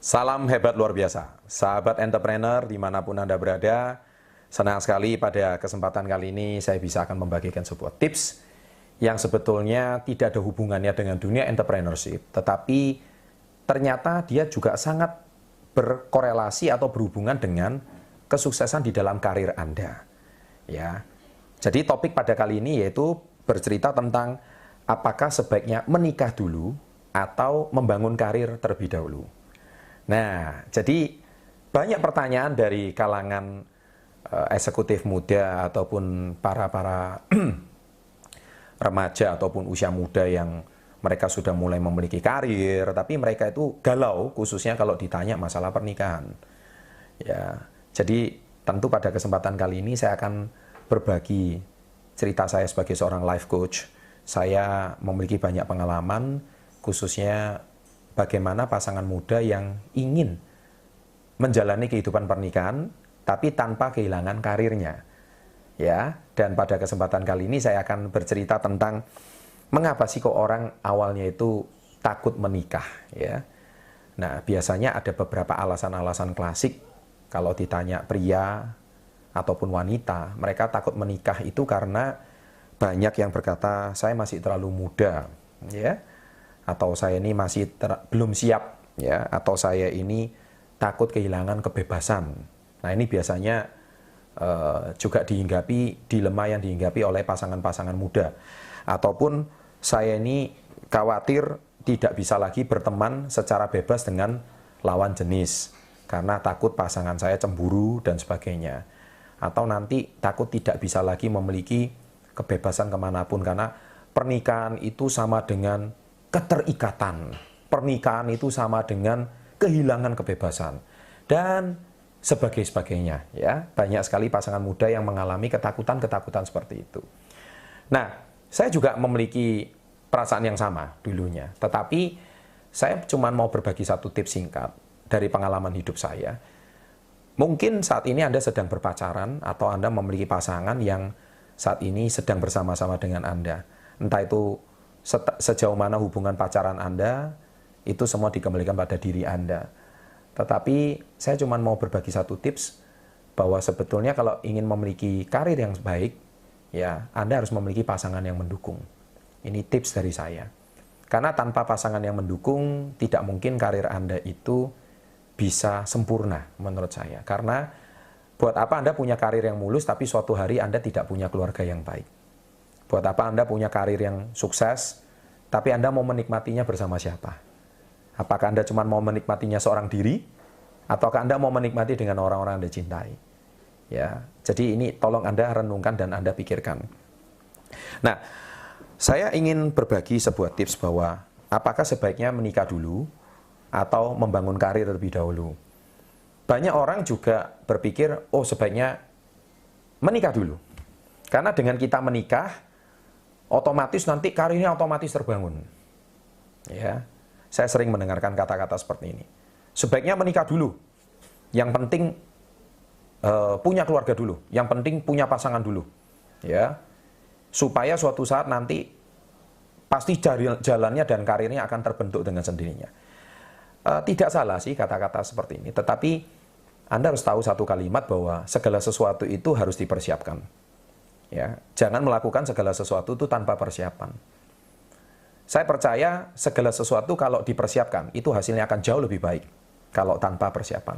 Salam hebat luar biasa, sahabat entrepreneur dimanapun Anda berada. Senang sekali pada kesempatan kali ini saya bisa akan membagikan sebuah tips yang sebetulnya tidak ada hubungannya dengan dunia entrepreneurship, tetapi ternyata dia juga sangat berkorelasi atau berhubungan dengan kesuksesan di dalam karir Anda. Ya, jadi topik pada kali ini yaitu bercerita tentang apakah sebaiknya menikah dulu atau membangun karir terlebih dahulu. Nah, jadi banyak pertanyaan dari kalangan eksekutif muda ataupun para remaja ataupun usia muda yang mereka sudah mulai memiliki karir, tapi mereka itu galau khususnya kalau ditanya masalah pernikahan. Ya, jadi tentu pada kesempatan kali ini saya akan berbagi cerita saya sebagai seorang life coach. Saya memiliki banyak pengalaman khususnya bagaimana pasangan muda yang ingin menjalani kehidupan pernikahan tapi tanpa kehilangan karirnya. Ya, dan pada kesempatan kali ini saya akan bercerita tentang mengapa sih kok orang awalnya itu takut menikah, ya. Nah, biasanya ada beberapa alasan-alasan klasik kalau ditanya pria ataupun wanita, mereka takut menikah itu karena banyak yang berkata saya masih terlalu muda, ya. Atau saya ini masih belum siap, ya, atau saya ini takut kehilangan kebebasan. Nah, ini biasanya juga dihinggapi, dilema yang dihinggapi oleh pasangan-pasangan muda. Ataupun saya ini khawatir tidak bisa lagi berteman secara bebas dengan lawan jenis, karena takut pasangan saya cemburu dan sebagainya. Atau nanti takut tidak bisa lagi memiliki kebebasan kemanapun, karena pernikahan itu sama dengan keterikatan, pernikahan itu sama dengan kehilangan kebebasan dan sebagainya, ya. Banyak sekali pasangan muda yang mengalami ketakutan-ketakutan seperti itu. Nah, saya juga memiliki perasaan yang sama dulunya, tetapi saya cuma mau berbagi satu tips singkat dari pengalaman hidup saya. Mungkin saat ini Anda sedang berpacaran atau Anda memiliki pasangan yang saat ini sedang bersama-sama dengan Anda. Entah itu sejauh mana hubungan pacaran Anda, itu semua dikembalikan pada diri Anda. Tetapi saya cuma mau berbagi satu tips, bahwa sebetulnya kalau ingin memiliki karir yang baik, ya Anda harus memiliki pasangan yang mendukung. Ini tips dari saya. Karena tanpa pasangan yang mendukung, tidak mungkin karir Anda itu bisa sempurna menurut saya. Karena buat apa Anda punya karir yang mulus, tapi suatu hari Anda tidak punya keluarga yang baik? Buat apa Anda punya karir yang sukses, tapi Anda mau menikmatinya bersama siapa? Apakah Anda cuma mau menikmatinya seorang diri, ataukah Anda mau menikmati dengan orang-orang Anda cintai? Ya, jadi ini tolong Anda renungkan dan Anda pikirkan. Nah, saya ingin berbagi sebuah tips bahwa apakah sebaiknya menikah dulu atau membangun karir terlebih dahulu. Banyak orang juga berpikir, oh sebaiknya menikah dulu. Karena dengan kita menikah, otomatis nanti karirnya otomatis terbangun. Ya, saya sering mendengarkan kata-kata seperti ini. Sebaiknya menikah dulu. Yang penting punya keluarga dulu. Yang penting punya pasangan dulu. Ya, supaya suatu saat nanti pasti jalannya dan karirnya akan terbentuk dengan sendirinya. Tidak salah sih kata-kata seperti ini. Tetapi Anda harus tahu satu kalimat bahwa segala sesuatu itu harus dipersiapkan. Ya, jangan melakukan segala sesuatu itu tanpa persiapan. Saya percaya segala sesuatu kalau dipersiapkan itu hasilnya akan jauh lebih baik kalau tanpa persiapan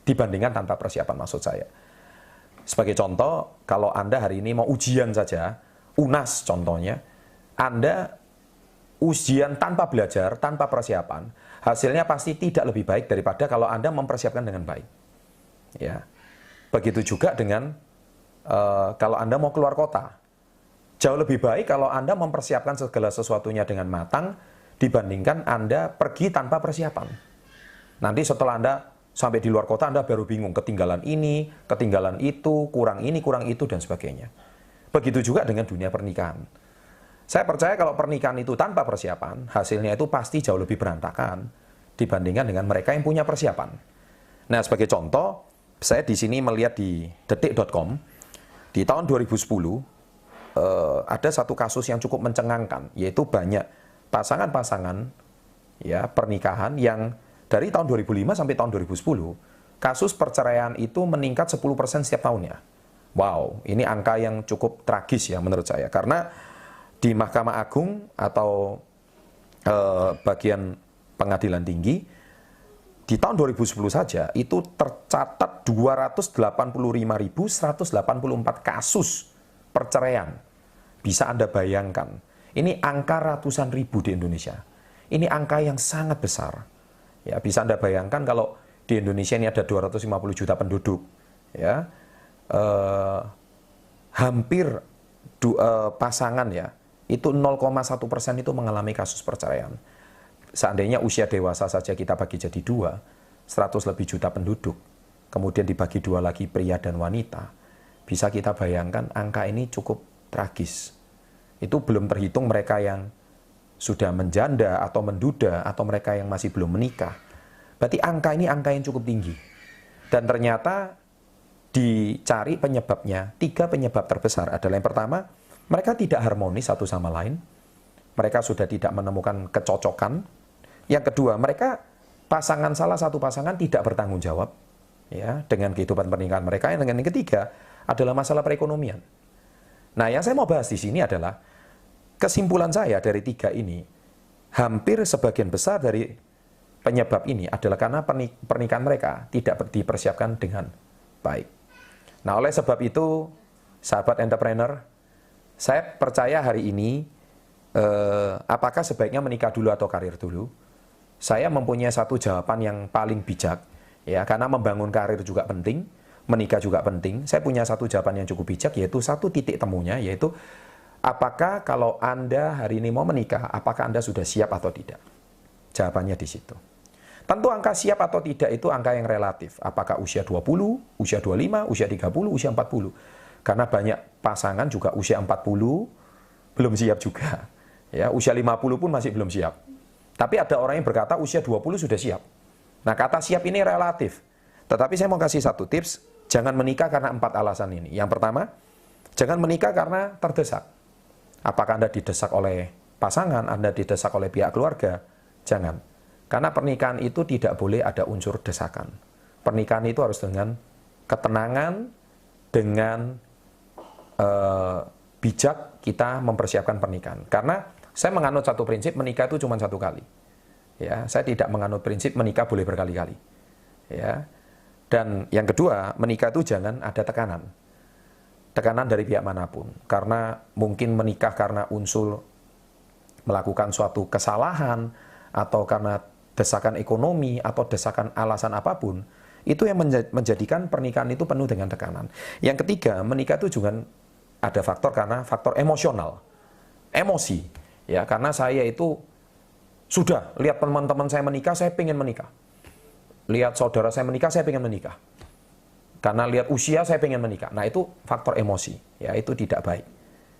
dibandingkan tanpa persiapan, maksud saya. Sebagai contoh, kalau Anda hari ini mau ujian saja, UNAS contohnya, Anda ujian tanpa belajar, tanpa persiapan, hasilnya pasti tidak lebih baik daripada kalau Anda mempersiapkan dengan baik. Ya. Begitu juga dengan kalau Anda mau keluar kota, jauh lebih baik kalau Anda mempersiapkan segala sesuatunya dengan matang dibandingkan Anda pergi tanpa persiapan. Nanti setelah Anda sampai di luar kota, Anda baru bingung, ketinggalan ini, ketinggalan itu, kurang ini, kurang itu, dan sebagainya. Begitu juga dengan dunia pernikahan. Saya percaya kalau pernikahan itu tanpa persiapan, hasilnya itu pasti jauh lebih berantakan dibandingkan dengan mereka yang punya persiapan. Nah, sebagai contoh, saya di sini melihat di detik.com, di tahun 2010, ada satu kasus yang cukup mencengangkan, yaitu banyak pasangan-pasangan ya pernikahan yang Dari tahun 2005 sampai tahun 2010, kasus perceraian itu meningkat 10% setiap tahunnya. Wow, ini angka yang cukup tragis ya menurut saya. Karena di Mahkamah Agung atau bagian pengadilan tinggi, di tahun 2010 saja itu tercatat 285.184 kasus perceraian. Bisa Anda bayangkan, ini angka ratusan ribu di Indonesia. Ini angka yang sangat besar. Ya, bisa Anda bayangkan kalau di Indonesia ini ada 250 juta penduduk, ya, hampir pasangan ya, itu 0,1% itu mengalami kasus perceraian. Seandainya usia dewasa saja kita bagi jadi 100 lebih juta penduduk, kemudian dibagi 2 lagi pria dan wanita, bisa kita bayangkan angka ini cukup tragis. Itu belum terhitung mereka yang sudah menjanda atau menduda atau mereka yang masih belum menikah. Berarti angka ini angka yang cukup tinggi. Dan ternyata dicari penyebabnya, 3 penyebab terbesar adalah yang pertama, mereka tidak harmonis satu sama lain. Mereka sudah tidak menemukan kecocokan. Yang kedua, mereka salah satu pasangan tidak bertanggung jawab ya dengan kehidupan pernikahan mereka. Yang ketiga adalah masalah perekonomian. Nah, yang saya mau bahas di sini adalah kesimpulan saya dari 3 ini, hampir sebagian besar dari penyebab ini adalah karena pernikahan mereka tidak dipersiapkan dengan baik. Nah, oleh sebab itu, sahabat entrepreneur, saya percaya hari ini, apakah sebaiknya menikah dulu atau karir dulu? Saya mempunyai satu jawaban yang paling bijak, ya, karena membangun karir juga penting, menikah juga penting. Saya punya satu jawaban yang cukup bijak, yaitu satu titik temunya, yaitu apakah kalau Anda hari ini mau menikah, apakah Anda sudah siap atau tidak? Jawabannya di situ. Tentu angka siap atau tidak itu angka yang relatif. Apakah usia 20, usia 25, usia 30, usia 40. Karena banyak pasangan juga usia 40 belum siap juga. Ya, usia 50 pun masih belum siap. Tapi ada orang yang berkata usia 20 sudah siap. Nah, kata siap ini relatif. Tetapi saya mau kasih satu tips, jangan menikah karena 4 alasan ini. Yang pertama, jangan menikah karena terdesak. Apakah Anda didesak oleh pasangan, Anda didesak oleh pihak keluarga? Jangan. Karena pernikahan itu tidak boleh ada unsur desakan. Pernikahan itu harus dengan ketenangan, dengan bijak kita mempersiapkan pernikahan. Karena saya menganut satu prinsip, menikah itu cuma 1 kali. Ya, saya tidak menganut prinsip menikah boleh berkali-kali. Ya. Dan yang kedua, menikah itu jangan ada tekanan. Tekanan dari pihak manapun. Karena mungkin menikah karena unsur melakukan suatu kesalahan, atau karena desakan ekonomi, atau desakan alasan apapun, itu yang menjadikan pernikahan itu penuh dengan tekanan. Yang ketiga, menikah itu juga ada faktor karena faktor emosional. Emosi. Ya, karena saya itu sudah lihat teman-teman saya menikah, saya pengen menikah. Lihat saudara saya menikah, saya pengen menikah. Karena lihat usia, saya pengen menikah. Nah, itu faktor emosi. Ya, itu tidak baik.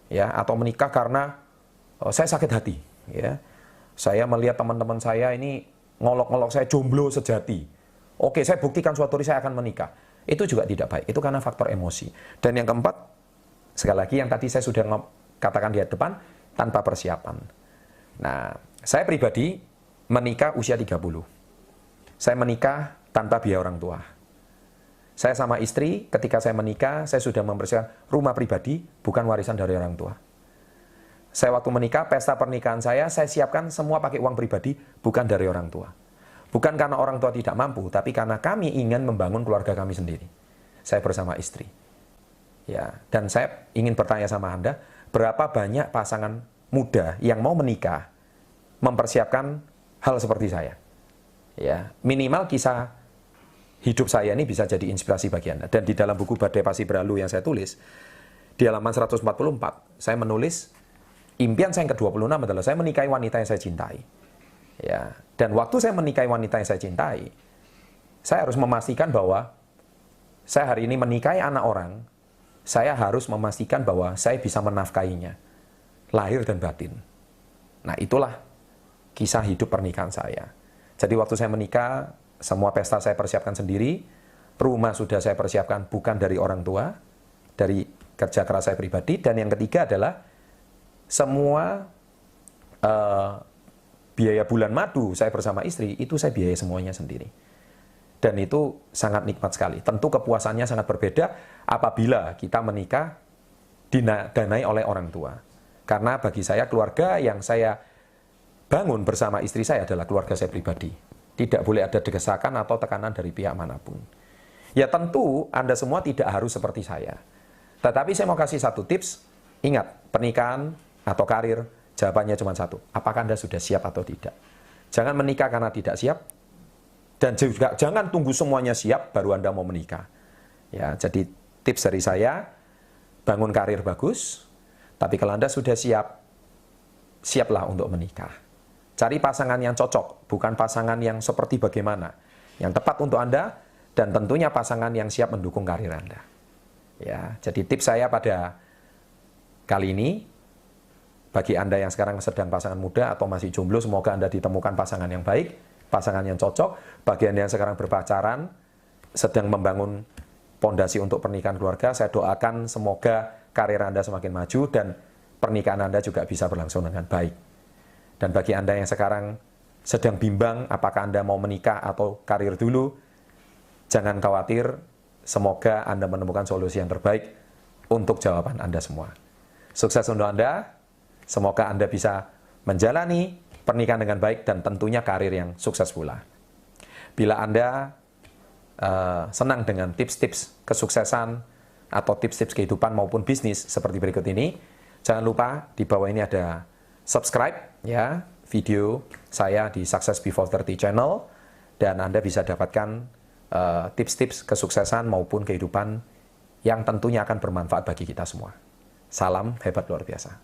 Ya, atau menikah karena saya sakit hati. Ya, saya melihat teman-teman saya ini ngolok-ngolok saya jomblo sejati. Oke, saya buktikan suatu hari saya akan menikah. Itu juga tidak baik. Itu karena faktor emosi. Dan yang keempat, sekali lagi yang tadi saya sudah katakan di depan, tanpa persiapan. Nah, saya pribadi menikah usia 30. Saya menikah tanpa biaya orang tua. Saya sama istri, ketika saya menikah, saya sudah mempersiapkan rumah pribadi, bukan warisan dari orang tua. Saya waktu menikah, pesta pernikahan saya siapkan semua pakai uang pribadi, bukan dari orang tua. Bukan karena orang tua tidak mampu, tapi karena kami ingin membangun keluarga kami sendiri. Saya bersama istri. Ya, dan saya ingin bertanya sama Anda, berapa banyak pasangan muda yang mau menikah mempersiapkan hal seperti saya? Ya, minimal kisah hidup saya ini bisa jadi inspirasi bagi Anda. Dan di dalam buku Badai Pasti Berlalu yang saya tulis, di halaman 144, saya menulis, impian saya yang ke-26 adalah saya menikahi wanita yang saya cintai. Ya, dan waktu saya menikahi wanita yang saya cintai, saya harus memastikan bahwa saya hari ini menikahi anak orang, saya harus memastikan bahwa saya bisa menafkahinya, lahir dan batin. Nah, itulah kisah hidup pernikahan saya. Jadi waktu saya menikah, semua pesta saya persiapkan sendiri, rumah sudah saya persiapkan bukan dari orang tua, dari kerja keras saya pribadi, dan yang ketiga adalah semua biaya bulan madu saya bersama istri, itu saya biayai semuanya sendiri. Dan itu sangat nikmat sekali. Tentu kepuasannya sangat berbeda apabila kita menikah didanai oleh orang tua. Karena bagi saya, keluarga yang saya bangun bersama istri saya adalah keluarga saya pribadi. Tidak boleh ada desakan atau tekanan dari pihak manapun. Ya tentu Anda semua tidak harus seperti saya. Tetapi saya mau kasih satu tips. Ingat, pernikahan atau karir, jawabannya cuma satu. Apakah Anda sudah siap atau tidak? Jangan menikah karena tidak siap. Dan juga jangan tunggu semuanya siap baru Anda mau menikah. Ya, jadi tips dari saya, bangun karir bagus, tapi kalau Anda sudah siap, siaplah untuk menikah. Cari pasangan yang cocok, bukan pasangan yang seperti bagaimana. Yang tepat untuk Anda, dan tentunya pasangan yang siap mendukung karir Anda. Ya, jadi tips saya pada kali ini, bagi Anda yang sekarang sedang pasangan muda atau masih jomblo, semoga Anda ditemukan pasangan yang baik, pasangan yang cocok. Bagi Anda yang sekarang berpacaran, sedang membangun pondasi untuk pernikahan keluarga, saya doakan semoga karir Anda semakin maju dan pernikahan Anda juga bisa berlangsung dengan baik. Dan bagi Anda yang sekarang sedang bimbang apakah Anda mau menikah atau karir dulu, jangan khawatir, semoga Anda menemukan solusi yang terbaik untuk jawaban Anda semua. Sukses untuk Anda, semoga Anda bisa menjalani pernikahan dengan baik dan tentunya karir yang sukses pula. Bila Anda senang dengan tips-tips kesuksesan atau tips-tips kehidupan maupun bisnis seperti berikut ini, jangan lupa di bawah ini ada subscribe ya video saya di Success Before 30 channel, dan Anda bisa dapatkan tips-tips kesuksesan maupun kehidupan yang tentunya akan bermanfaat bagi kita semua. Salam hebat luar biasa.